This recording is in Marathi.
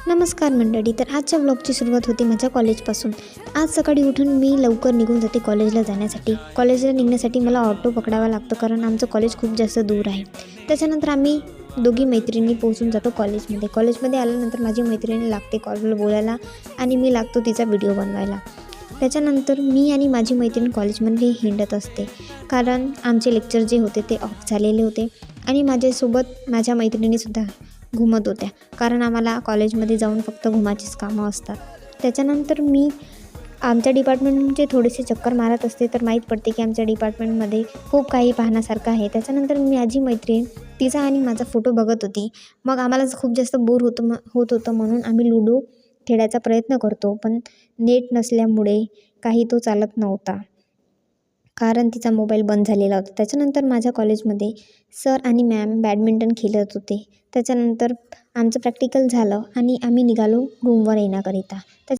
नमस्कार मंडळी. तर आजच्या व्लॉगची सुरुवात होती माझ्या कॉलेजपासून. आज सकाळी उठून मी लवकर निघून जाते कॉलेजला जाण्यासाठी. कॉलेजला निघण्यासाठी मला ऑटो पकडावा लागतो कारण आमचं कॉलेज खूप जास्त दूर आहे. त्याच्यानंतर आम्ही दोघी मैत्रिणी पोहोचून जातो कॉलेजमध्ये. कॉलेजमध्ये आल्यानंतर माझी मैत्रिणी लागते कॉलवर बोलायला आणि मी लागतो तिचा व्हिडिओ बनवायला. त्याच्यानंतर मी आणि माझी मैत्रीण कॉलेजमध्ये हिंडत असते कारण आमचे लेक्चर जे होते ते ऑफ झालेले होते आणि माझ्यासोबत माझ्या मैत्रिणीसुद्धा घुमत होत्या कारण आम्हाला कॉलेजमध्ये जाऊन फक्त घुमाचीच कामं असतात. त्याच्यानंतर मी आमच्या डिपार्टमेंटचे थोडेसे चक्कर मारत असते तर माहीत पडते की आमच्या डिपार्टमेंटमध्ये खूप काही पाहण्यासारखं आहे. त्याच्यानंतर माझी मैत्रीण तिचा आणि माझा फोटो बघत होती. मग आम्हाला खूप जास्त बोर होत होतं म्हणून आम्ही लुडो खेळायचा प्रयत्न करतो, पण नेट नसल्यामुळे काही तो चालत नव्हता कारण तिचा मोबाईल बंद झालेला होता. त्याच्यानंतर माझ्या कॉलेजमध्ये सर आणि मॅम बॅडमिंटन खेळत होते. त्याच्यानंतर आमचं प्रॅक्टिकल झालं आणि आम्ही निघालो रूमवर येण्याकरिता.